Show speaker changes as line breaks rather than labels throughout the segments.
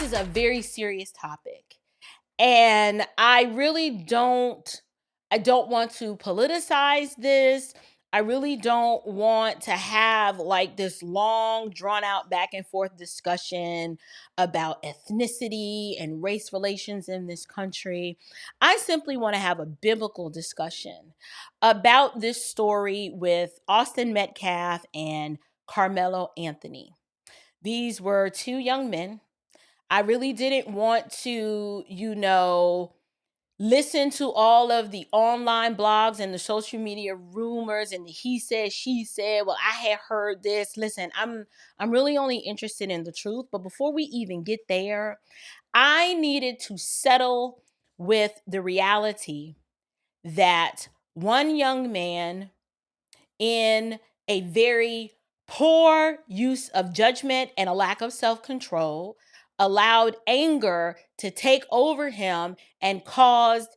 is a very serious topic. And I really don't want to politicize this. I really don't want to have like this long drawn out back and forth discussion about ethnicity and race relations in this country. I simply want to have a biblical discussion about this story with Austin Metcalf and Karmelo Anthony. These were two young men. I really didn't want to, listen to all of the online blogs and the social media rumors and the he said, she said, well, I had heard this. Listen, I'm really only interested in the truth. But before we even get there, I needed to settle with the reality that one young man, in a very poor use of judgment and a lack of self-control, allowed anger to take over him and caused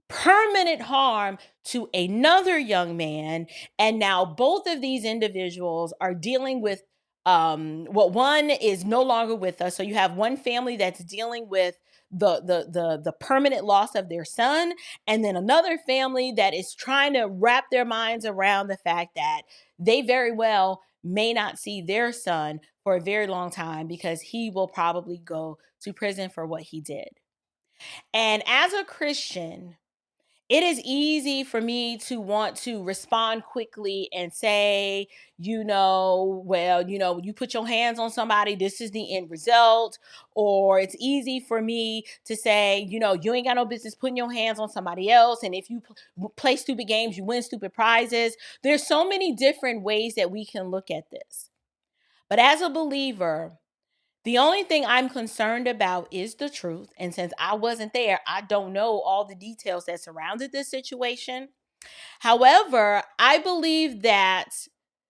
permanent harm to another young man. And now both of these individuals are dealing with one is no longer with us. So you have one family that's dealing with the permanent loss of their son, and then another family that is trying to wrap their minds around the fact that they very well may not see their son for a very long time because he will probably go to prison for what he did. And as a Christian, it is easy for me to want to respond quickly and say, you put your hands on somebody, this is the end result. Or it's easy for me to say, you ain't got no business putting your hands on somebody else. And if you play stupid games, you win stupid prizes. There's so many different ways that we can look at this. But as a believer, the only thing I'm concerned about is the truth. And since I wasn't there, I don't know all the details that surrounded this situation. However, I believe that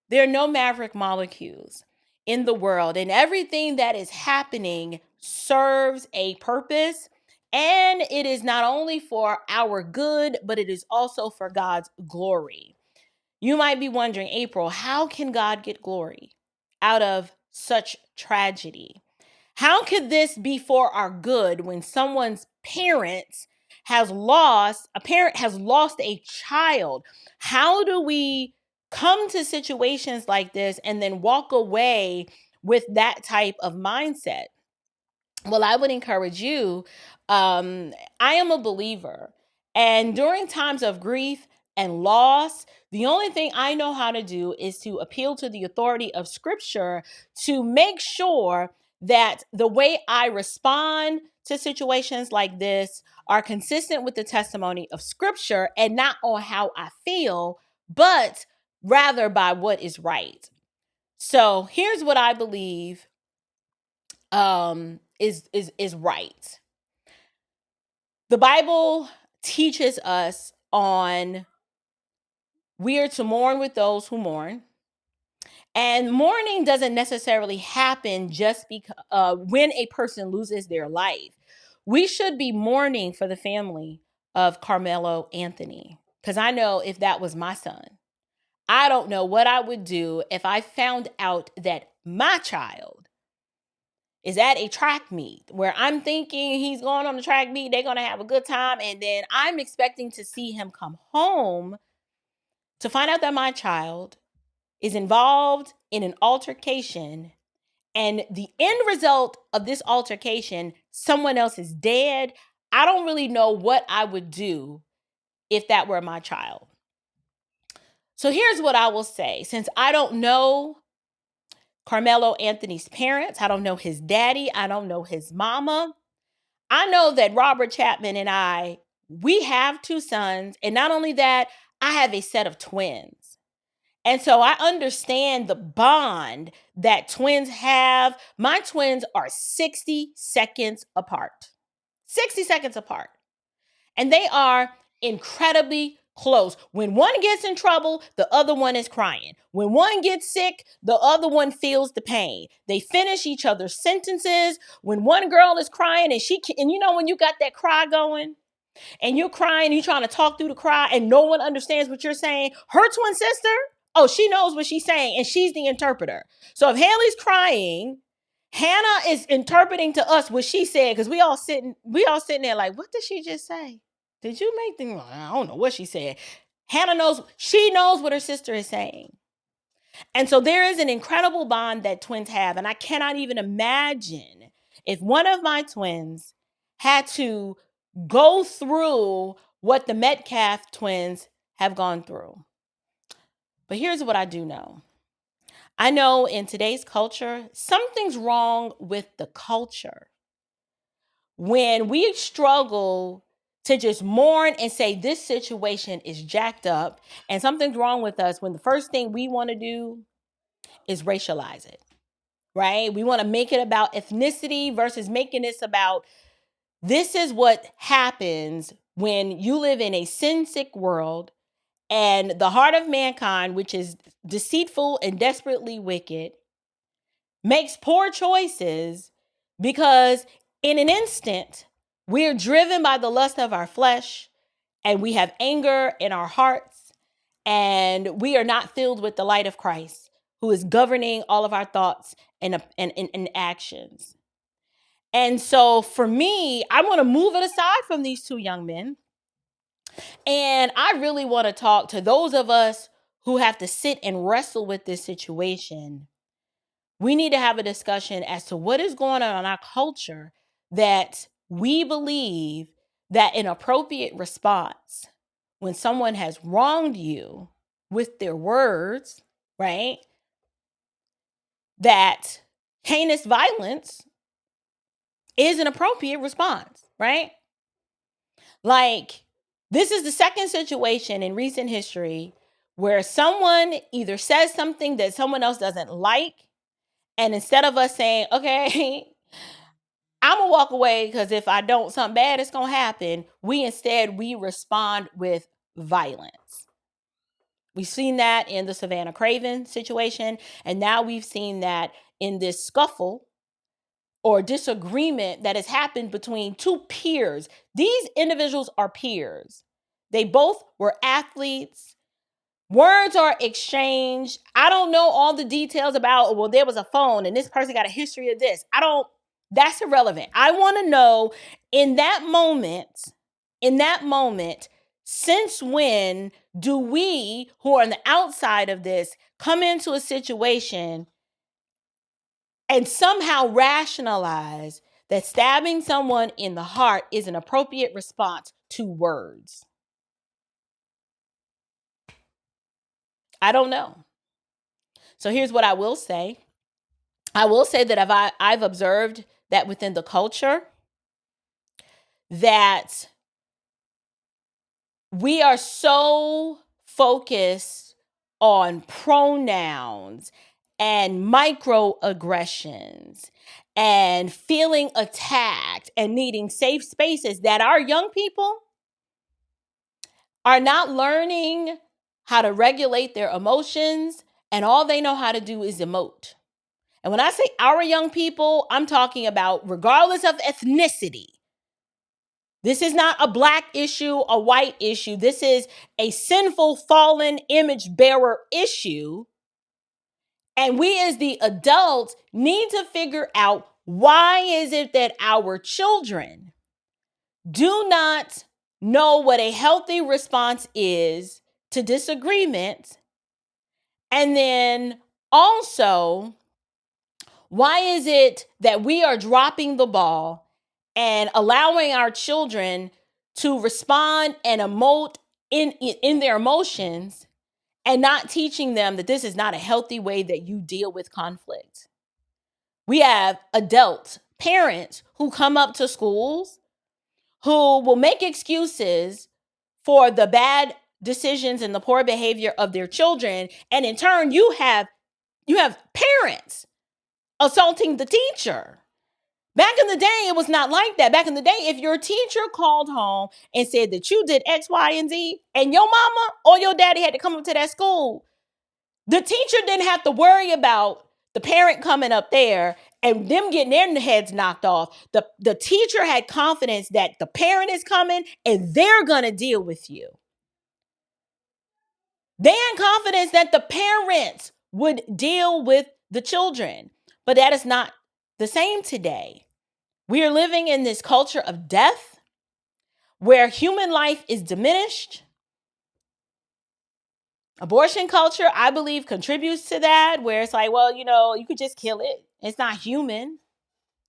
there are no maverick molecules in the world, and everything that is happening serves a purpose. And it is not only for our good, but it is also for God's glory. You might be wondering, April, how can God get glory out of such tragedy? How could this be for our good when someone's a parent has lost a child? How do we come to situations like this and then walk away with that type of mindset? Well, I would encourage you. I am a believer, and during times of grief and loss, the only thing I know how to do is to appeal to the authority of Scripture to make sure that the way I respond to situations like this are consistent with the testimony of Scripture, and not on how I feel, but rather by what is right. So here's what I believe is right. The Bible teaches us we are to mourn with those who mourn. And mourning doesn't necessarily happen just because when a person loses their life. We should be mourning for the family of Karmelo Anthony, because I know if that was my son, I don't know what I would do if I found out that my child is at a track meet where I'm thinking he's going on the track meet, they're going to have a good time, and then I'm expecting to see him come home to find out that my child is involved in an altercation, and the end result of this altercation, someone else is dead. I don't really know what I would do if that were my child. So here's what I will say. Since I don't know Karmelo Anthony's parents, I don't know his daddy, I don't know his mama, I know that Robert Chapman and we have two sons. And not only that, I have a set of twins. And so I understand the bond that twins have. My twins are 60 seconds apart. 60 seconds apart. And they are incredibly close. When one gets in trouble, the other one is crying. When one gets sick, the other one feels the pain. They finish each other's sentences. When one girl is crying and when you got that cry going and you're crying, you're trying to talk through the cry and no one understands what you're saying, her twin sister, she knows what she's saying and she's the interpreter. So if Haley's crying Hannah is interpreting to us what she said, because we all sitting there like, what did she just say? Did you make things? I don't know what she said. Hannah knows, she knows what her sister is saying. And so there is an incredible bond that twins have. And I cannot even imagine if one of my twins had to go through what the Metcalf twins have gone through. But here's what I do know. I know in today's culture, something's wrong with the culture. When we struggle to just mourn and say this situation is jacked up and something's wrong with us, when the first thing we want to do is racialize it, right? We want to make it about ethnicity versus making this about, this is what happens when you live in a sin-sick world and the heart of mankind, which is deceitful and desperately wicked, makes poor choices because in an instant, we're driven by the lust of our flesh and we have anger in our hearts and we are not filled with the light of Christ, who is governing all of our thoughts and actions. And so for me, I want to move it aside from these two young men. And I really want to talk to those of us who have to sit and wrestle with this situation. We need to have a discussion as to what is going on in our culture that we believe that an appropriate response when someone has wronged you with their words, right? That heinous violence is an appropriate response, right? Like, this is the second situation in recent history where someone either says something that someone else doesn't like, and instead of us saying, okay, I'm going to walk away because if I don't, something bad is going to happen, we respond with violence. We've seen that in the Savannah Craven situation, and now we've seen that in this scuffle or disagreement that has happened between two peers. These individuals are peers. They both were athletes. Words are exchanged. I don't know all the details about, well, there was a phone and this person got a history of this. That's irrelevant. I want to know in that moment, since when do we who are on the outside of this come into a situation and somehow rationalize that stabbing someone in the heart is an appropriate response to words? I don't know. So here's what I will say. I will say that I've observed that within the culture that we are so focused on pronouns and microaggressions and feeling attacked and needing safe spaces that our young people are not learning how to regulate their emotions, and all they know how to do is emote. And when I say our young people, I'm talking about regardless of ethnicity. This is not a black issue, a white issue. This is a sinful, fallen image bearer issue. And we as the adults need to figure out, why is it that our children do not know what a healthy response is to disagreement? And then also, why is it that we are dropping the ball and allowing our children to respond and emote in their emotions and not teaching them that this is not a healthy way that you deal with conflict? We have adult parents who come up to schools who will make excuses for the bad decisions and the poor behavior of their children. And in turn, you have parents assaulting the teacher. Back in the day, it was not like that. Back in the day, if your teacher called home and said that you did X, Y, and Z, and your mama or your daddy had to come up to that school, the teacher didn't have to worry about the parent coming up there and them getting their heads knocked off. The teacher had confidence that the parent is coming and they're going to deal with you. They had confidence that the parents would deal with the children. But that is not the same today. We are living in this culture of death where human life is diminished. Abortion culture, I believe, contributes to that, where it's like, well, you could just kill it. It's not human.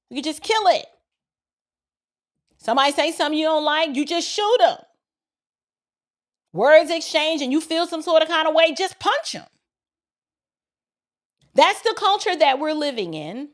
You could just kill it. Somebody say something you don't like, you just shoot them. Words exchange and you feel some sort of kind of way, just punch them. That's the culture that we're living in.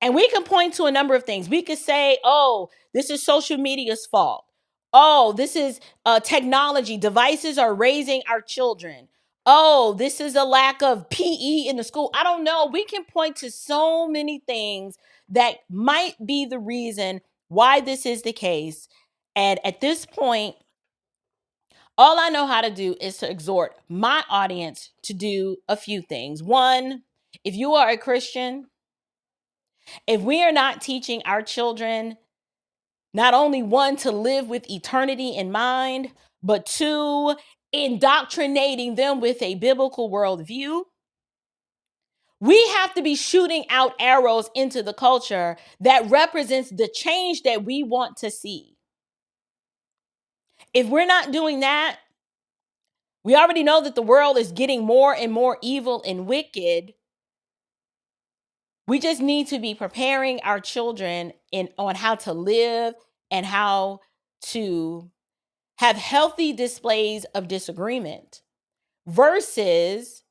And we can point to a number of things. We could say, oh, this is social media's fault. Oh, this is technology. Devices are raising our children. Oh, this is a lack of PE in the school. I don't know. We can point to so many things that might be the reason why this is the case. And at this point, all I know how to do is to exhort my audience to do a few things. One, if you are a Christian, if we are not teaching our children, not only one, to live with eternity in mind, but two, indoctrinating them with a biblical worldview, we have to be shooting out arrows into the culture that represents the change that we want to see. If we're not doing that, we already know that the world is getting more and more evil and wicked. We just need to be preparing our children on how to live and how to have healthy displays of disagreement versus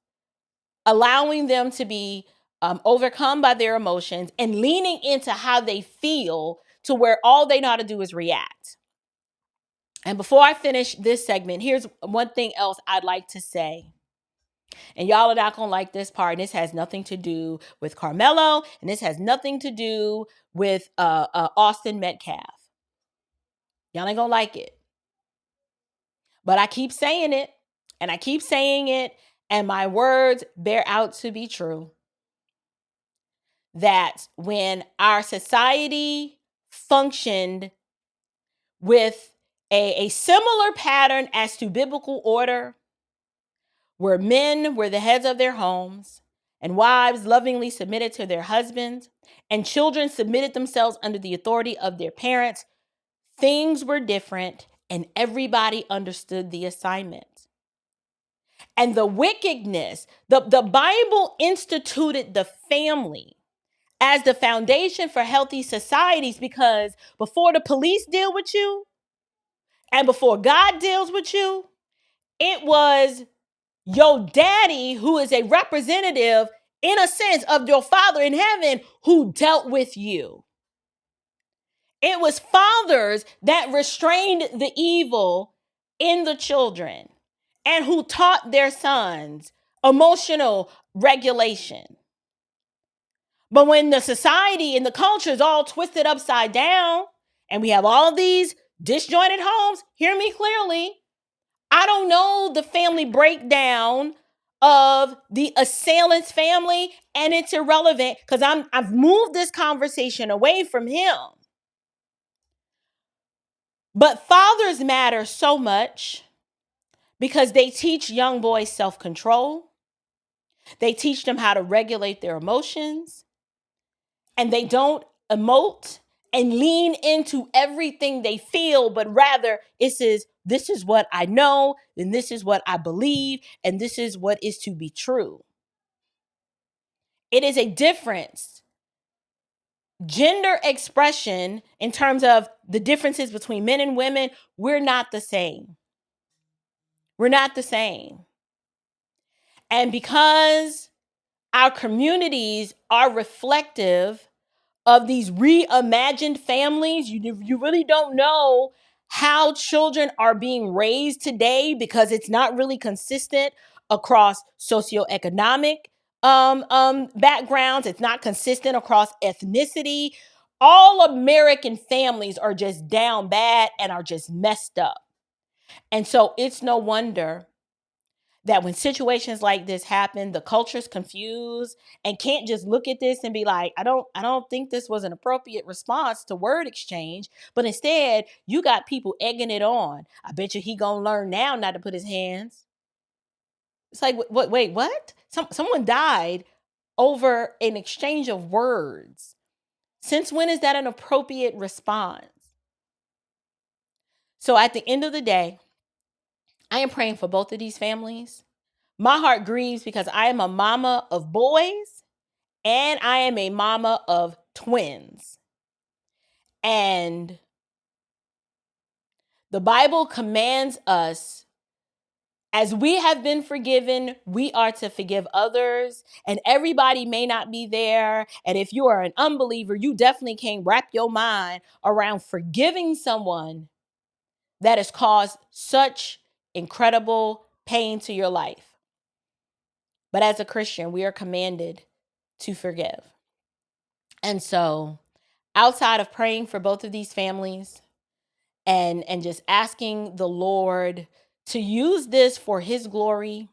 allowing them to be overcome by their emotions and leaning into how they feel to where all they know how to do is react. And before I finish this segment, here's one thing else I'd like to say. And y'all are not going to like this part. And this has nothing to do with Karmelo. And this has nothing to do with Austin Metcalf. Y'all ain't going to like it. But I keep saying it. And I keep saying it. And my words bear out to be true. That when our society functioned with a similar pattern as to biblical order, where men were the heads of their homes and wives lovingly submitted to their husbands and children submitted themselves under the authority of their parents, things were different and everybody understood the assignment. And the wickedness, the Bible instituted the family as the foundation for healthy societies, because before the police deal with you and before God deals with you, it was your daddy, who is a representative in a sense of your father in heaven, who dealt with you. It was fathers that restrained the evil in the children and who taught their sons emotional regulation. But when the society and the culture is all twisted upside down and we have all these disjointed homes, hear me clearly, I don't know the family breakdown of the assailant's family, and it's irrelevant because I've moved this conversation away from him. But fathers matter so much because they teach young boys self-control. They teach them how to regulate their emotions, and they don't emote and lean into everything they feel, but rather this is what I know, and this is what I believe, and this is what is to be true. It is a difference. Gender expression, in terms of the differences between men and women, we're not the same. We're not the same. And because our communities are reflective of these reimagined families, you really don't know how children are being raised today because it's not really consistent across socioeconomic backgrounds. It's not consistent across ethnicity. All American families are just down bad and are just messed up. And so it's no wonder that when situations like this happen, the culture's confused and can't just look at this and be like, I don't think this was an appropriate response to word exchange. But instead, you got people egging it on. I bet you he gonna learn now not to put his hands. It's like, wait, what? Someone died over an exchange of words. Since when is that an appropriate response? So at the end of the day, I am praying for both of these families. My heart grieves because I am a mama of boys and I am a mama of twins. And the Bible commands us, as we have been forgiven, we are to forgive others. And everybody may not be there. And if you are an unbeliever, you definitely can't wrap your mind around forgiving someone that has caused such incredible pain to your life. But as a Christian, we are commanded to forgive. And so, outside of praying for both of these families and just asking the Lord to use this for his glory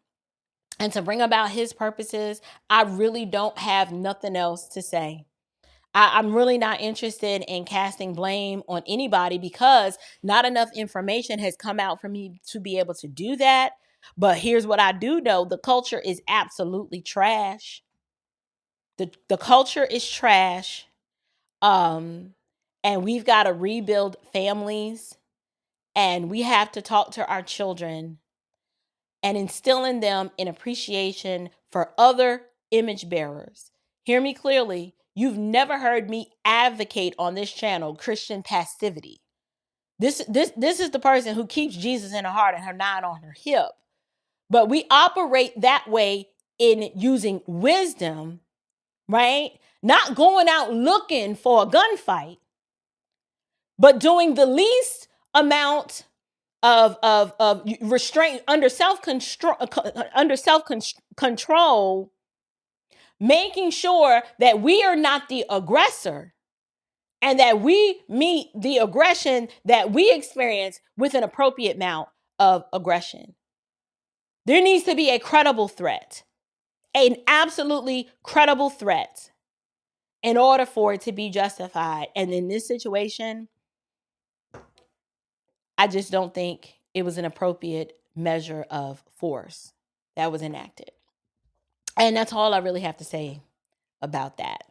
and to bring about his purposes, I really don't have nothing else to say. I'm really not interested in casting blame on anybody because not enough information has come out for me to be able to do that. But here's what I do know. The culture is absolutely trash. The culture is trash. And we've got to rebuild families, and we have to talk to our children and instill in them an appreciation for other image bearers. Hear me clearly. You've never heard me advocate on this channel Christian passivity. This is the person who keeps Jesus in her heart and her nine on her hip. But we operate that way in using wisdom, right? Not going out looking for a gunfight, but doing the least amount of restraint under self control, making sure that we are not the aggressor and that we meet the aggression that we experience with an appropriate amount of aggression. There needs to be a credible threat, an absolutely credible threat, in order for it to be justified. And in this situation, I just don't think it was an appropriate measure of force that was enacted. And that's all I really have to say about that.